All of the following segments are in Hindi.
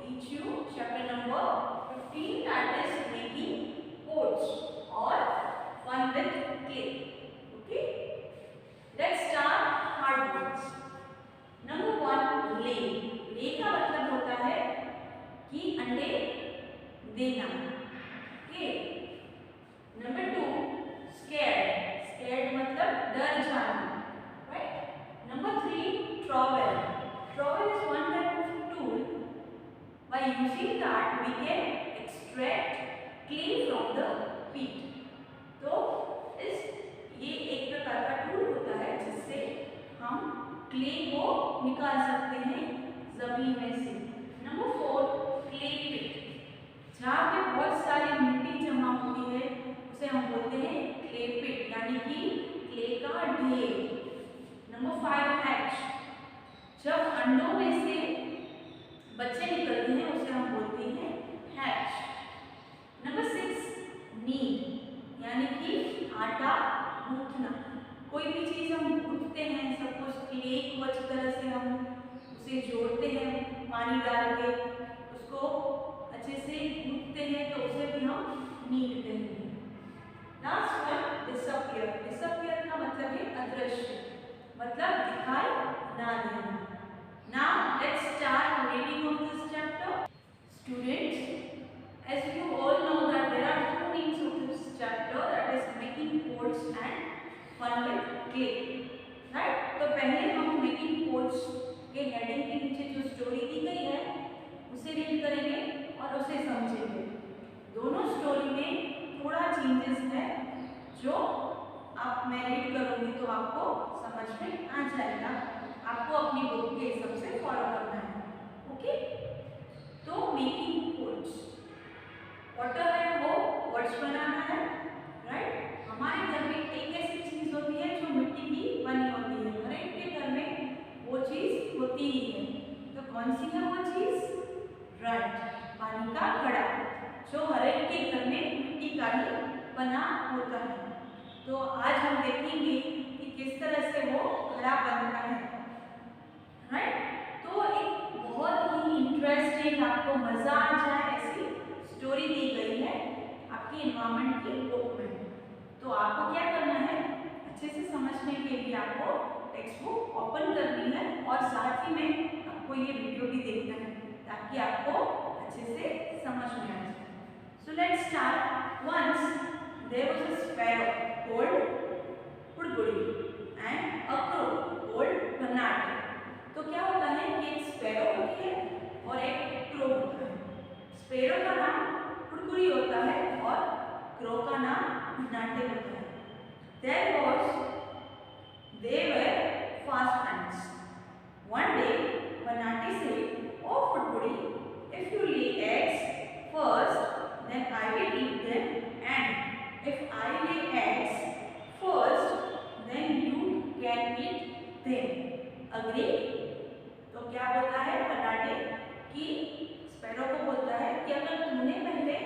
teach you chapter number 15, that is making pots or fun with clay. Okay, let's start hard words. Number 1, lay. lay का मतलब होता है कि अंडे देना. Okay. Number 2, scared. scared मतलब डर जाना. Right. Number 3, trowel. trowel is one type of tool. By using that we can extract clay from the peat. तो ये एक प्रकार का टूल होता है जिससे हम क्ले को निकाल सकते हैं जमीन में से. नंबर 4, क्ले पिट. जहाँ पे बहुत सारी मिट्टी जमा होती है उसे हम बोलते हैं क्ले पिट, यानी कि क्ले का ढेर. Number 5, hatch. जब अंडों में से बच्चे निकलते हैं उसे हम बोलते हैं हैच. नंबर 6, नीड, यानी कि आटा गूंथना. कोई भी चीज़ हम गूंथते हैं, सब कुछ क्ले को अच्छी तरह से हम उसे जोड़ते हैं, पानी डाल के उसको अच्छे से गूंथते हैं, तो उसे भी हम नीड कहते हैं. Last one, disappear. डिसअपियर का मतलब है अदृश्य, मतलब दिखाई ना देना. Now let's start reading of this chapter. Students, as you all know that there are two names of this chapter, that is making pots and fun with clay. Right? तो पहले हम making pots के heading के नीचे जो स्टोरी दी गई है उसे रीड करेंगे और उसे समझेंगे. दोनों स्टोरी में थोड़ा चेंजेस है जो आप मैं रीड करूँगी तो आपको समझ में आ जाएगा. आपको अपनी बुक के हिसाब से फॉलो करना है. ओके, तो मेकिंग पोट्स, पॉटर है वो पोट्स बनाना है. राइट. हमारे घर में एक ऐसी चीज होती है जो मिट्टी की बनी होती है, हर एक के घर में वो चीज होती ही है. तो कौन सी है वो चीज? राइट, पानी का घड़ा, जो हर एक के घर में मिट्टी का ही बना होता है. तो आज हम देखेंगे कि किस तरह से वो घड़ा बनता है. राइट. तो एक बहुत ही इंटरेस्टिंग, आपको मजा आ जाए ऐसी स्टोरी दी गई है आपकी एनवायरनमेंट की बुक में. तो आपको क्या करना है, अच्छे से समझने के लिए आपको टेक्स्ट बुक ओपन करनी है और साथ ही में आपको ये वीडियो भी देखना है ताकि आपको अच्छे से समझ में आ जाए. So let's start. Once there was a sparrow called Hudgudi and a crow called Bhannat. तो क्या होता है कि एक स्पैरो होती है और एक क्रो होता है. स्पैरो का नाम हुड़गुड़ी होता है और क्रो का नाम भन्नाटे होता है. They were fast friends. One day, Bhanate said, "Oh, Hudgudi, if you lay eggs first, then I will eat them, and if I lay eggs first, then you can eat them. Agree?" तो क्या बोलता है बनाटे कि स्पैरो को बोलता है कि अगर तूने पहले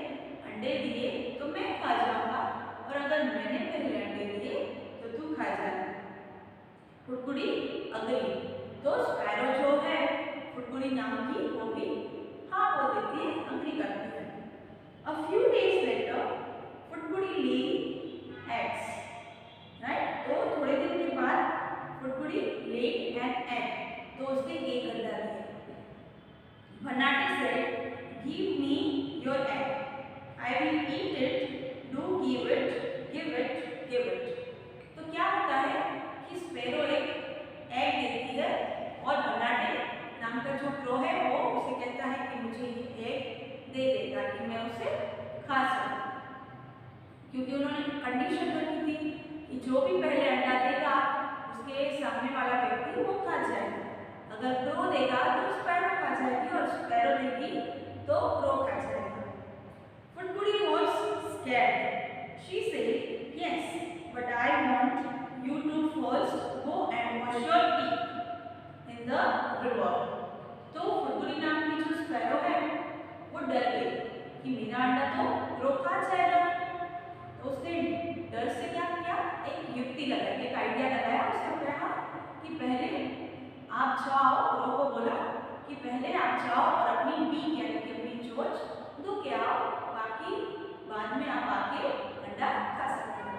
अंडे दिए तो मैं खा जाऊंगा, और अगर मैंने पहले अंडे दिए तो तू खा जाएगा. हुड़गुड़ी अग्री. तो स्पैरो जो है हुड़गुड़ी नाम की, वो भी हाँ बोल देती है, अग्री करती है. A few days later, हुड़गुड़ी laid eggs. Right. तो थोड़े दिन के बाद हुड़गुड़ी laid an egg. तो उसने एक अंडा दिया. भन्नाटे said, "Give me your egg. I will eat it. Do give it, give it, give it." तो क्या होता है कि स्पैरो एक एग देती है और भन्नाटे नाम का जो क्रो है वो उसे कहता है कि मुझे ये एग दे दे ताकि मैं उसे खा सकूं. क्योंकि उन्होंने कंडीशन रखी थी कि जो भी पहले अंडा देगा उसके सामने वाला व्यक्ति वो खा जाएगा. अगर क्रो देगा तो स्पैरो खा जाएगी और स्पैरो देगी तो क्रो खा जाएगा. हुड़गुड़ी was scared. She said, "Yes, but I want you to first go and wash your teeth in the river." तो हुड़गुड़ी नाम की जो स्पैरो है वो डर गई कि मेरा अंडा तो क्रो खा जाएगा. तो उसने डर से क्या किया, एक युक्ति लगाई, एक आइडिया लगाया. उसने कहा कि पहले आप जाओ, क्रो को बोला कि पहले आप जाओ और अपनी बीक यानी कि अपनी चोंच धो के आओ, बाकी बाद में आप आके अंडा खा सकते हो।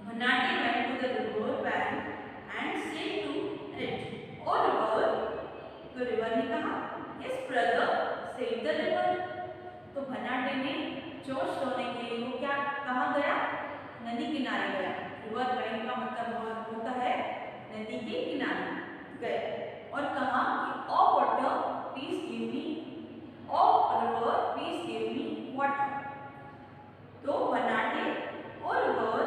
Vanati went to the river bank and said to it, "Oh river," तो रिवर ने कहा, "Yes brother," said the river। तो भनाटे ने चोंच धोने के लिए वो क्या कहाँ गया? नदी किनारे गया। रिवर बैंक का मतलब होता है नदी के किनारे गए और कहा कि "O water please give me, O river please give me water". तो भनाटे और river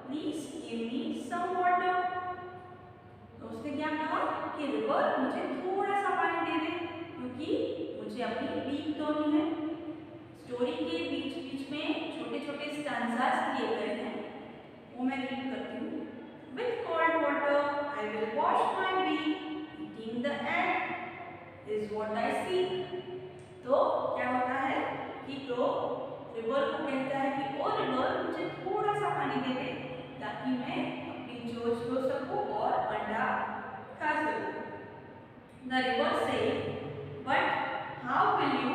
please give me some water. तो उसने क्या कहा कि रिवर मुझे थोड़ा सा पानी दे दे क्योंकि मुझे अपनी बीक धोनी है। स्टोरी के बीच बीच में छोटे छोटे स्टैंजास दिए गए हैं, वो मैं रीड करती हूँ। With cold water I will wash my beak, eating the egg is what I see। तो क्या होता है कि तो रिवर को कहता है कि ओ रिवर मुझे थोड़ा सा पानी दे दे ताकि मैं अपनी चोंच धो सकूं और अंडा खा सकूं। The river said, "But how will you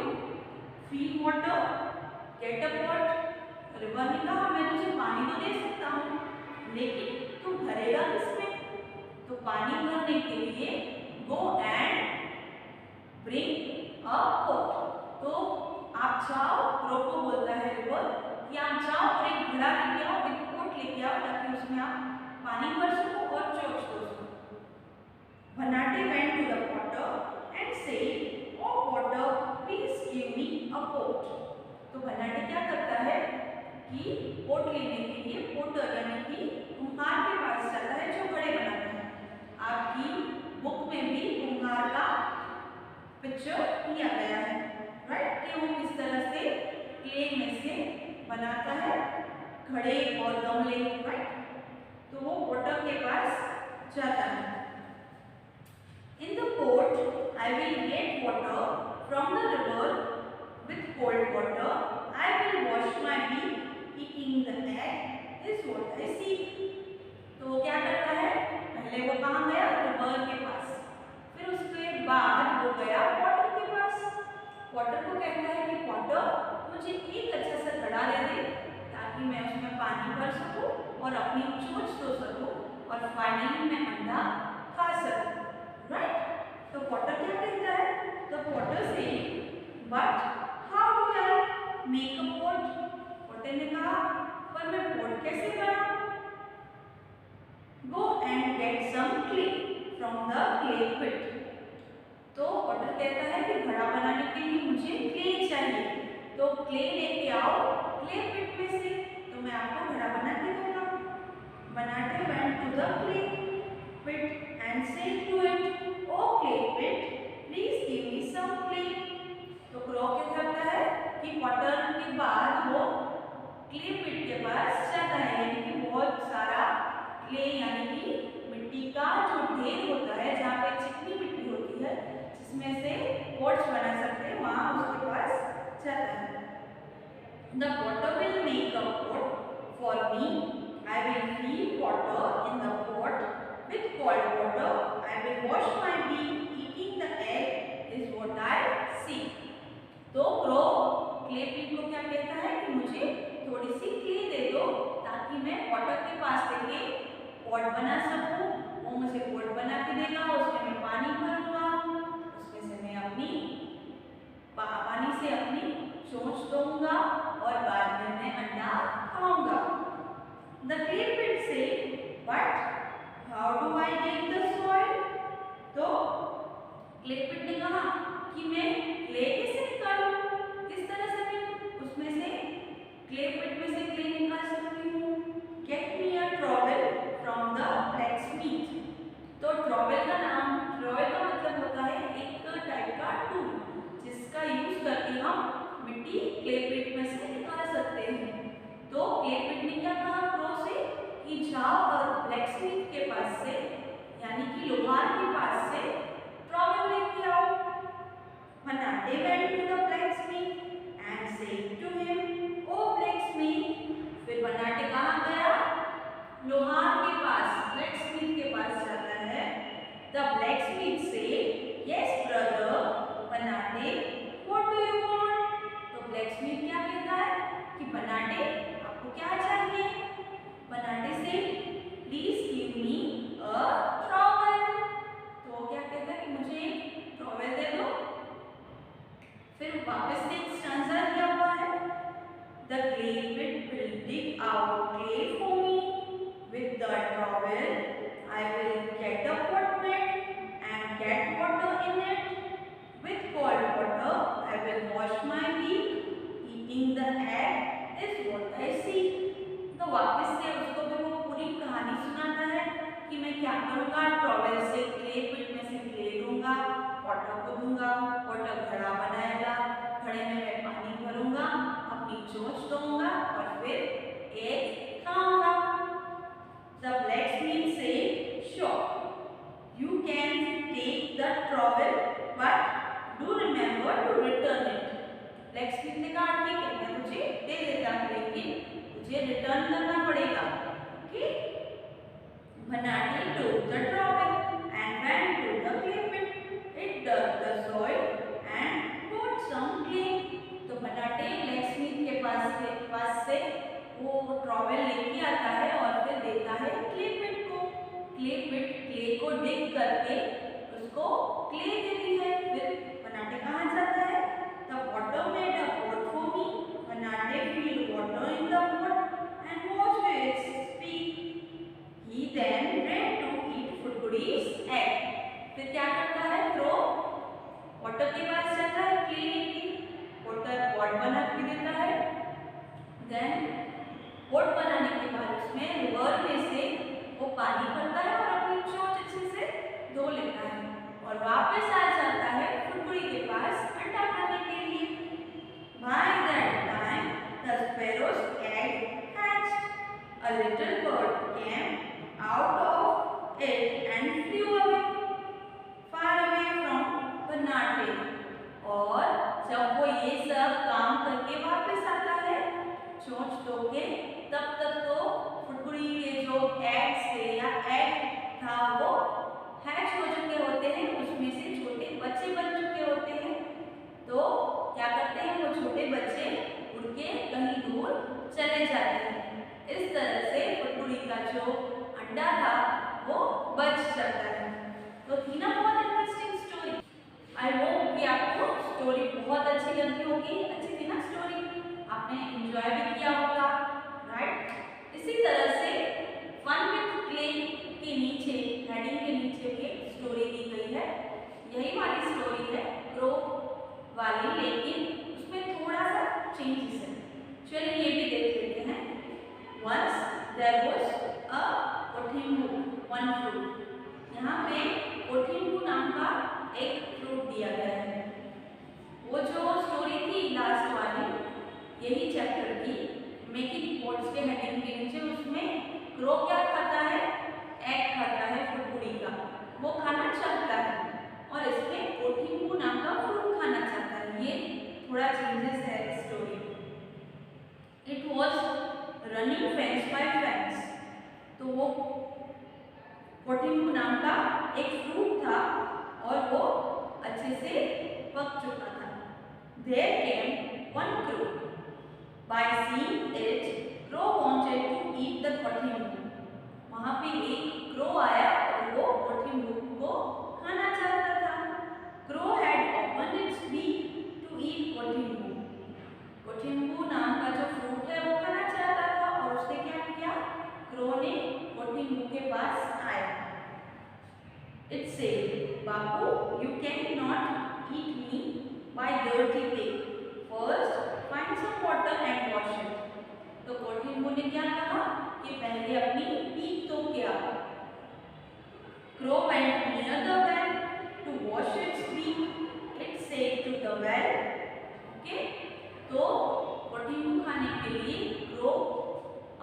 feel water? Get a pot." River ने कहा मैं तुझे पानी तो दे सकता हूँ लेकिन तू भरेगा किसमें? तो पानी भरने के लिए go and bring a pot. तो आप जाओ, रोको बोलता है रिवर कि आप जाओ और एक घड़ा लेके आओ, एक पोट लेके आओ ताकि उसमें आप पानी भर सको और चोंच धो सको। Bhanate went to the potter and said, "Oh potter, please give me a pot." तो भनाटे क्या करता है कि पोट लेने के लिए पोटर यानी कि कुम्हार के पास जाता है जो घड़े बनाता है। आपकी बुक में भी कुम्हार का पिक्चर दिया गया है, राइट, कि वो किस तरह से क्ले में से बनाता है घड़े और गमले, राइट। तो वो पोटर के पास जाता है। In the pot I will get water from the river. With cold water I will wash my beak, eating the egg is what I see। तो वो क्या करता है? पहले वो कहाँ गया? रिवर के पास। फिर उसके बाद वो गया पॉटर के पास। पॉटर को कहता है कि पॉटर मुझे एक अच्छा सा घड़ा दे दे ताकि मैं उसमें पानी भर सकूं और अपनी चोंच धो सकूं और फाइनली मैं अंडा खा सकूं, राइट। तो पॉटर क्या कहता है? तो पॉटर से but how do I make a pot. Potter ने कहा पर मैं पोट कैसे बनाऊं? Go and get some clay from the clay pit. तो पॉटर कहता है कि घड़ा बनाने के लिए मुझे क्ले चाहिए, तो क्ले लेके आओ क्ले पिट में से, तो मैं आपको घड़ा बना के दूंगा। Banate went to the clay pit and said to it, "Oh clay pit, please give me some clay." तो क्रो क्या करता है कि पॉटर के बाद वो क्ले पिट के पास जाता है, यानी कि बहुत सारा क्ले यानी कि मिट्टी का जो ढेर होता है जहाँ पे चिकनी मिट्टी होती है जिसमें से पोट्स बना सकते हैं, वहाँ उसके पास जाता है। The potter will make a pot for me. I will fill water in the pot. With cold water I will wash my beak, eating the egg is what I see। तो क्रो क्ले पिट को क्या कहता है कि मुझे थोड़ी सी क्ले दे दो ताकि मैं पॉटर के पास लेके पॉट बना सकूं। वो मुझे पॉट बना के देगा, उसमें मैं पानी भरूंगा, उसमें से मैं अपनी पानी से अपनी चोंच धोऊंगा और बाद में मैं अंडा खाऊंगा। The clay pit said, "But how do I get the soil?" तो क्ले पिट ने कहा कि मैं क्ले कैसे निकालूं? किस तरह से मैं उसमें से क्ले पिट में से क्ले निकाल सकती हूँ? Get me a trowel from the blacksmith। तो ट्रॉवेल का नाम, ट्रॉवेल का मतलब होता है एक टाइप का टूल जिसका यूज करके हम मिट्टी क्ले पिट में से निकाल सकते हैं। तो क्ले पिट ने क्या कहा क्रो से कि जाओ और ब्लैकस्मिथ के पास से यानी कि लोहार के पास से ट्रॉवेल लेके आओ। Vanate went to the blacksmith and said to him, "Oh blacksmith." फिर वनाटे कहाँ गया? लोहार के पास, ब्लैकस्मिथ के पास जाता है। The blacksmith said, "Yes brother, dig out clay for me with the trowel. I will get the pot mat and get water in it. With cold water, I will wash my beak. Eating the egg is what I see. तो वापस से उसको भी वो पूरी कहानी सुनाता है कि मैं क्या करूँगा। ट्रॉवेल से क्ले पिट में से क्ले लूँगा, वाटर को दूंगा, वाटर घड़ा बनाएगा, घड़े में मैं पानी भरूंगा, अपनी चोंच दूंगा और फिर एग खाऊंगा। The blacksmith said, "Sure, you can take the trowel, but do remember to return it." Blacksmith ने कहा ठीक है मैं तुझे दे देता हूँ लेकिन तुझे रिटर्न करना पड़ेगा। Okay. Banati took the trowel and went to the clay pit. It dug the soil and got some clay. तो बनाटे ब्लैकस्मिथ के पास से वो ट्रॉवेल लेके आता है और फिर देता है क्ले पिट को। क्ले पिट क्ले को डिग करके उसको क्ले देती है। फिर बनाटे कहाँ जाता है? The water made a pot for me. Banate filled water in the pot and washed its beak. He then ran to eat फुटकुड़ी's egg. फिर क्या करता है? क्रो वाटर के पास जाता है क्ले लेके, वाटर पॉट बना के देता है। देन पॉट बनाने के बाद उसमें रिवर में से वो पानी भरता है और अपनी चोंच अच्छे से धो लेता है और वापस आ जाता है फुटकुड़ी के पास अंडा खाने के लिए। By that time, the sparrow's egg hatched. A little bird came out of it and flew away, far away from Banate. और जब वो ये सब काम करके वापस आता है चोंच धो के, तब तक तो फुटकुड़ी के जो एग्स थे या एग था वो हैच हो चुके होते हैं, उसमें से छोटे बच्चे बन चुके होते हैं। तो क्या करते हैं वो छोटे बच्चे उड़ के कहीं दूर चले जाते हैं। इस तरह से फुटकुड़ी का जो अंडा था वो बच जाता है। तो थी ना बहुत इंटरेस्टिंग स्टोरी। आई होप कि आपको स्टोरी बहुत अच्छी लगी होगी। अच्छी थी ना स्टोरी, आपने एंजॉय भी किया होगा, राइट। इसी तरह से फन विद क्ले के नीचे हेडिंग के नीचे भी स्टोरी दी गई है। यही वाली स्टोरी है क्रो वाली, लेकिन उसमें थोड़ा सा चेंजेस है। चलिए ये भी देख लेते हैं। Once there was a कोठिम्बू, one fruit. यहाँ पे कोठिम्बू नाम का एक फ्रूट दिया गया है। वो जो स्टोरी थी लास्ट वाली यही चैप्टर की मेकिंग पॉट्स के हेडिंग के नीचे, उसमें क्रो क्या खाता है? एग खाता है फुटकुड़ी का, वो खाना चाहता है और इसमें कोठिम्बू नाम का फ्रूट खाना चाहता है। ये थोड़ा चेंजेस है story. It was running fence by fence. तो वो कोठिम्बू नाम का एक फ्रूट था और वो अच्छे से पक चुका था। There came one crow. By seeing it, crow wanted to eat the कोठिम्बू. वहाँ पे एक क्रो आया और वो कोठिम्बू को खाना चाहता था। Crow had opened its beak to eat कोठिम्बू. कोठिम्बू नाम का जो फ्रूट है वो खाना चाहता था और उसने क्या किया? क्रो ने कोठिम्बू के पास आया। It said, "Babu, you cannot eat me by dirty pig. First, find some water and wash it." तो कोठिम्बू ने क्या कहा कि पहले अपनी पीक धो के आओ। Crow went near the well to wash its beak. It said to the well, okay? तो कोठिम्बू खाने के लिए क्रो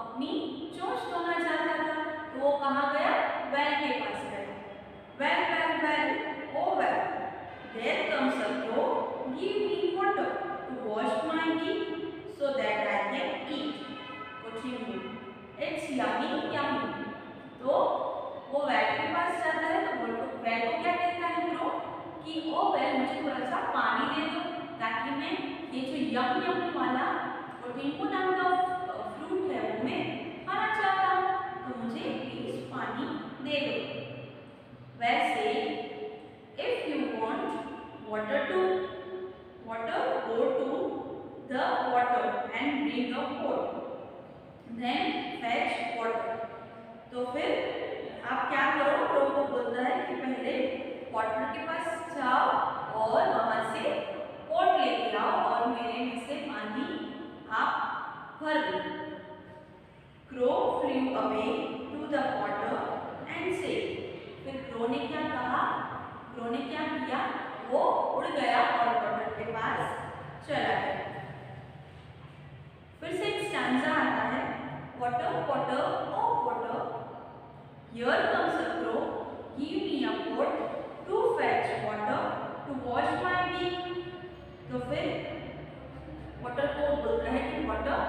अपनी चोंच धोना चाहता था, तो वो कहाँ गया? वेल के पास गया। Well, well, well, oh well, there comes a crow. Give me water to wash my beak so that I can eat कोठिम्बू. It's yummy, yummy. तो वो वेल के पास जाता है तो वेल को क्या कहता है क्रो कि ओ वेल मुझे थोड़ा सा पानी दे दो ताकि मैं ये जो यम्मी यम्मी वाला कोठिम्बू नाम का फ्रूट है वो मैं खाना चाहता हूँ, तो मुझे प्लीज पानी दे दो। वैसे if you want water, go to the water and bring a pot. then fetch water। तो फिर आप क्या करो, क्रो को बोलता है कि पहले वाटर के पास जाओ और वहां से पोट लेके आओ और मेरे में से पानी आप भर लो। Crow flew away to the water and say, फिर क्रो ने क्या कहा, क्रो ने क्या किया, वो उड़ गया और वाटर के पास चला गया। फिर से एक स्टैंजा आता है, water water oh water, here comes a crow, give me a pot to fetch water to wash my beak। तो फिर वाटर को बोलता है कि वाटर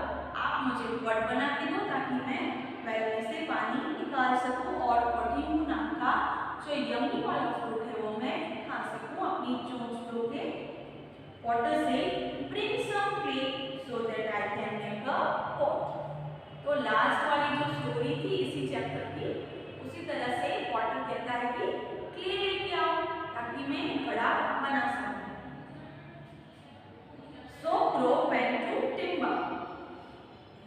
आप मुझे पॉट बना के दो ताकि मैं वेल में से पानी निकाल सकूं और पोटिंग नाम का जो यम्मी वाला फ्रूट है वो मैं खा सकूं अपनी चोंच के। वाटर से bring some clay so that I can make a pot. तो लास्ट वाली जो स्टोरी थी इसी चैप्टर की, उसी तरह से वाटर कहता है कि क्ले लेके आओ ताकि मैं घड़ा बना सकूं। So crow went to Timba,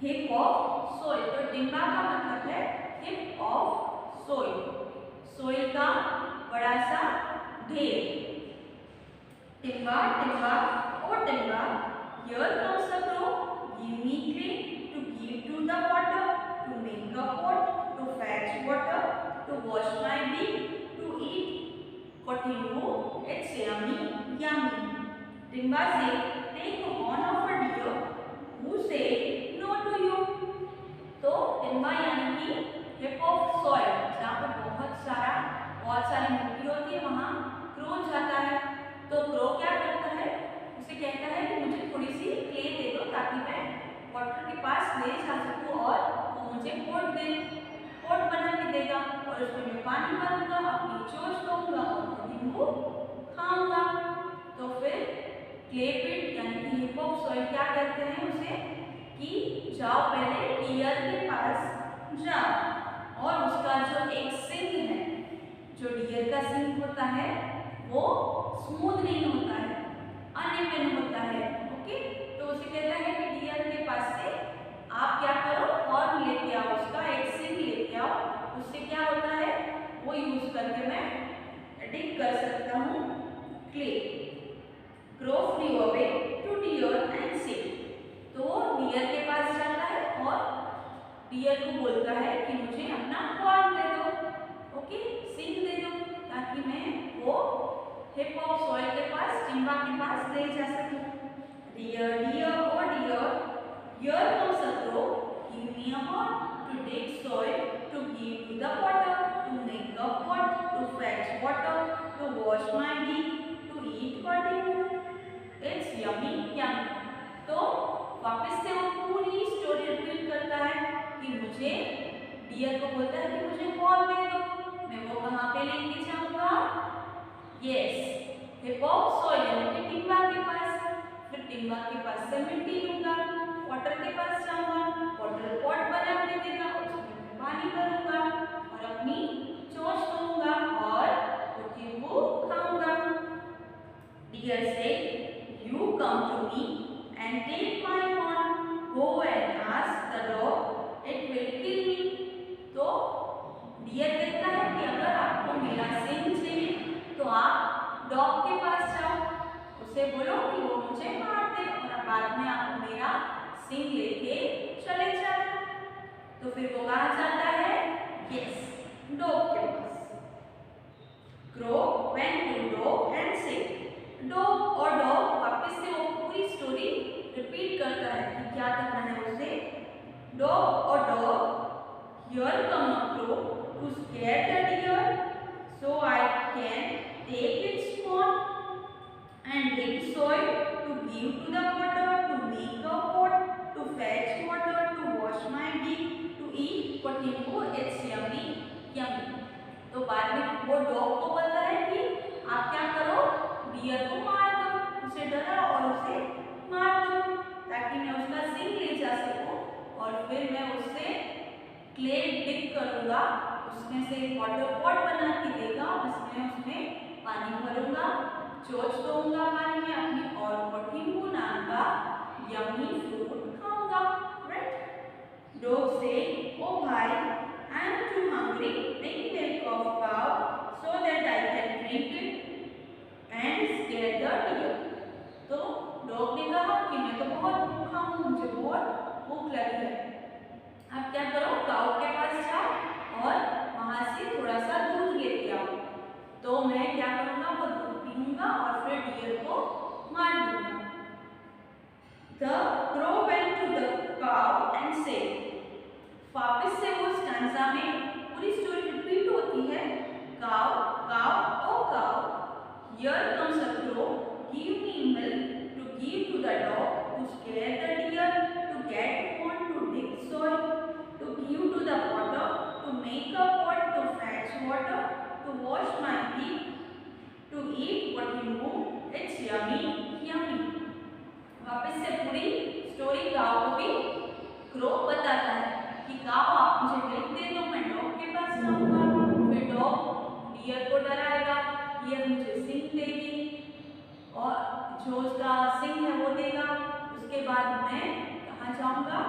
heap of soil। तो टिम्बा का मतलब है heap of soil, soil का बड़ा सा ढेर। टिम्बा टिम्बा ओ Timba, here comes a crow, give me clay to give to the water to make a pot to fetch water to wash my beak to eat cotimbo, it's yummy yummy। Timba से take a horn of a deer who say no to you। तो टिम्बा यानी कि हिप ऑफ सॉइल, जहाँ पे बहुत सारी मिट्टी होती है वहाँ क्रो जाता है। तो क्रो क्या करता है, उसे कहता है कि मुझे थोड़ी सी क्ले दे दो ताकि मैं वाटर के पास ले जा सकूँ और वो मुझे पोट दे, पोट बना के देगा और उसमें मैं पानी भरूंगा, अपनी चोंच लूंगा और नींबू खाऊंगा। तो फिर क्ले पिट यानी कि हिप ऑफ सॉइल क्या कहते हैं उसे कि जाओ पहले डियर के पास जाओ और उसका जो एक सिंग है, जो डियर का सिंग होता है वो स्मूथ नहीं होता है, अनइवन होता है। ओके, तो उसे कहता है कि डियर के पास से आप क्या करो, हॉर्न लेके आओ, उसका एक सिंग लेके आओ, उससे क्या होता है वो यूज करके मैं डिग कर सकता हूँ clay. Crow flew away to deer and said, तो डियर के पास जाता है और डियर को बोलता है कि मुझे अपना हॉर्न दे दो, ओके, सिंग दे दो ताकि मैं वो हिप ऑफ सॉइल के पास, टिम्बा के पास ले जा सकूं। Deer deer oh deer, here comes a crow, give me a horn to dig soil to give to the water to make a pot to fetch water to wash my beak to eat cotimbo, it's yummy yummy। तो वापस से वो पूरी स्टोरी रिपीट करता है कि मुझे, डियर को बोलता है कि मुझे हॉर्न दे दो, मैं वो कहाँ पे लेके जाऊंगा, यस, हिप ऑफ सॉइल यानी कि टिम्बा के पास। फिर टिम्बा के पास से मिट्टी लूंगा, वाटर के पास जाऊंगा, वाटर पॉट बना के देगा, उसमें पानी भरूंगा और अपनी चोंच लूंगा और कोटिम्बो खाऊंगा। डियर से you come to me and take my horn, go and ask the dog, it will kill me। तो डियर कहता है कि अगर आपको मेरा सिंग चाहिए तो आप डॉग के पास जाओ, उसे बोलो कि वो मुझे मार दे और बाद में आप मेरा सिंग लेके चले जाओ। तो फिर वो कहाँ जाता है, यस, डॉग के पास। Crow went to dog and said, dog और डॉग वापस से वो पूरी स्टोरी रिपीट करता है कि क्या करना है उसे। डॉग और dog, here come a crow to scare the deer so I can take its horn and dig soil to give to the water to make a pot to fetch water to wash my beak to eat cotimbo, it's yummy yummy। तो बाद में वो डॉग को बोलता है कि आप क्या करो, डियर को मार दो, उसे डरा और उसे मार दो ताकि मैं उसका सिंग ले जा सकूं और फिर मैं उससे क्ले डिग करूंगा, उसमें से वाटर पॉट बना के देगा, उसमें पानी भरूंगा, चोंच दूंगा पानी में अपनी और कोटिम्बो नाम का यम्मी फ्रूट खाऊंगा, राइट। डॉग वापस से वो स्टैंजा में पूरी स्टोरी रिपीट होती है। Cow cow oh cow, here comes a crow, give me milk to give to the dog, to scare the deer, to get on, to dig soil, to give to the potter, to make a pot, to fetch water, to wash my feet, to eat what you move, it's yummy, yummy. वापस से पूरी स्टोरी काउ को भी क्रो बताता है कि काउ आप मुझे मिल्क दे दो, मैं डॉग के पास जाऊंगा, फिर डॉग डियर को डराएगा, डियर मुझे सिंग देगी और जो उसका सिंग है वो देगा। उसके बाद मैं कहाँ जाऊंगा,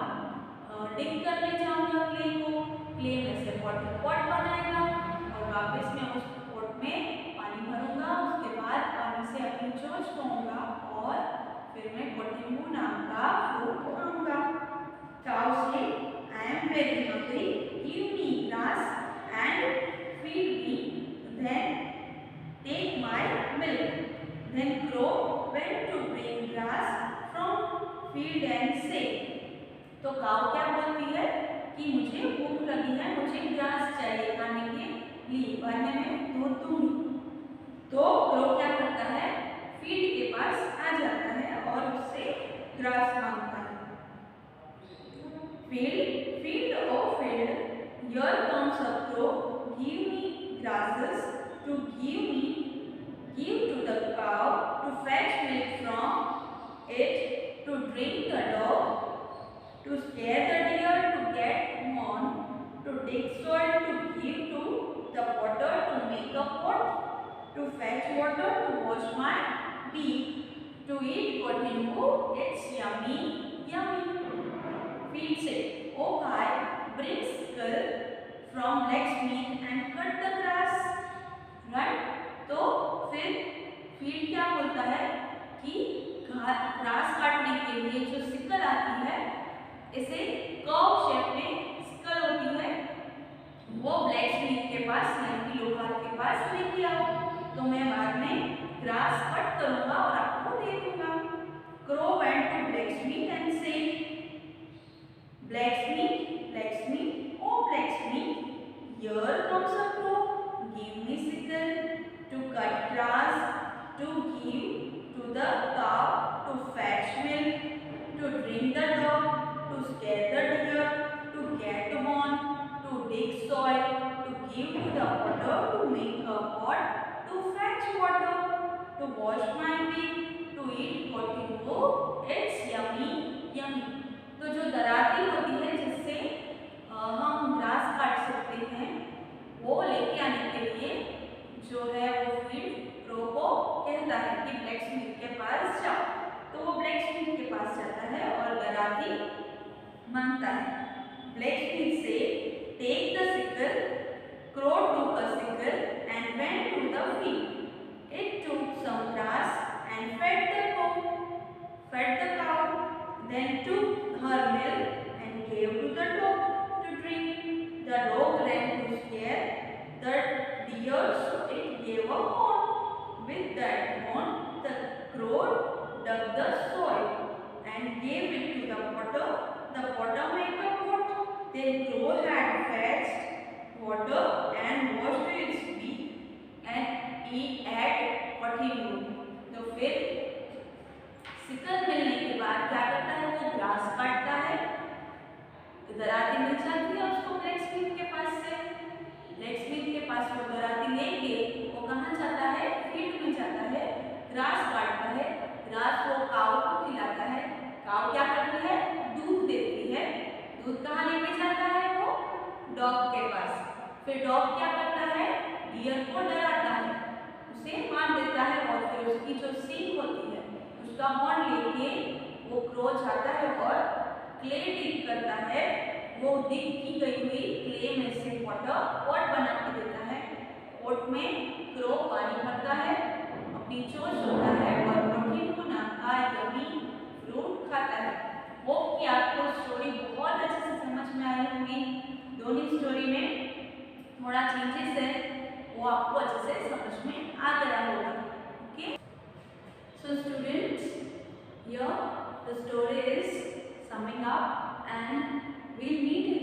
डिग करने जाऊंगा क्ले को, क्ले में से वाटर पॉट बनाएगा और वापस मैं उस पॉट में पानी भरूंगा। उसके बाद पानी से अपनी चोंच धोऊंगा और फिर मैं कोटिंगू नाम का फ्रूट खाऊंगा। काउ से I am very hungry, give me grass and feed me, then take my milk. Then crow went to bring grass from field and said, तो काऊ क्या बोलती है कि मुझे भूख लगी है, मुझे ग्रास चाहिए खाने के लिए, वरना मैं दूध दूंगी। तो क्रो क्या करता है, फील्ड के पास आ जाता है और उससे ग्रास मांगता है। Field field oh field, here comes a crow, give me grasses to give to the cow, to fetch milk from it, to drink the dog, to scare the deer, to get on, to dig soil, to give to the potter, to make a pot, to fetch water, to wash my beak, to eat kotingu, it's yummy, yummy. Field said, oh guy, bring sickle from blacksmith and cut the grass. Right? तो फिर फील्ड क्या बोलता है कि ग्रास काटने के लिए जो सिकल आती है, इसे कर्व शेप में सिकल होती है, वो ब्लैकस्मिथ के पास यानी कि लोहार के पास लेके आओ, तो मैं बाद में ग्रास कट करूंगा और आपको दे दूंगा। Crow went to blacksmith and said, blacksmith, oh blacksmith, here comes a crow, give me sickle to cut grass, to give to the cow, to fetch milk, to drink the dog, to scare the deer, to get on, to dig soil, to give to the potter, to make a pot, to fetch water, to wash my feet, to eat kotingu, it's yummy, yummy. तो जो दराती होती है जिससे हम ग्रास काट सकते हैं, वो लेके आने के लिए जो है वो फील्ड क्रो को कहता है कि ब्लैकस्मिथ के पास जाओ, तो वो ब्लैकस्मिथ के पास जाता है और दराती मांगता है। ब्लैकस्मिथ से take the sickle, crow took a sickle and went to the field, it took some grass and fed the cow, then took her milk and gave to the dog to drink. The dog ran to scare the deer, so it gave a horn. With that horn, the crow dug the soil and gave it to the potter. The potter made a pot. Then crow had fetched water and washed its beak and he ate what he knew. तो फिर सिकल मिलने के बाद क्या करता है, वो ग्रास काटता है, दराती मिल जाती है उसको ब्लैकस्मिथ के पास से। ब्लैकस्मिथ के पास वो दराती लेके वो कहाँ जाता है, फील्ड में जाता है, ग्रास काटता है, ग्रास वो काऊ को खिलाता है। काऊ क्या करती है, दूध देती है। दूध कहाँ लेके जाता है, वो डॉग के पास। फिर डॉग क्या करता है, डियर को डराता है, उसे मार देता है और फिर उसकी जो सींग होती है उसका हॉर्न लेके वो क्रो जाता है और क्ले डिग करता है। वो डिग की गई हुई क्ले में से वाटर पॉट बना के देता है। पॉट में क्रो पानी भरता है, अपनी चोंच धोता है और कोटिंगू नाम का यम्मी फ्रूट खाता है। होप कि आपको स्टोरी बहुत अच्छे से समझ में आई होगी। दोनों स्टोरी में थोड़ा चेंजेस है, वो आपको अच्छे से समझ में आ गया होगा। Okay, so students, here the story is summing up and we'll meet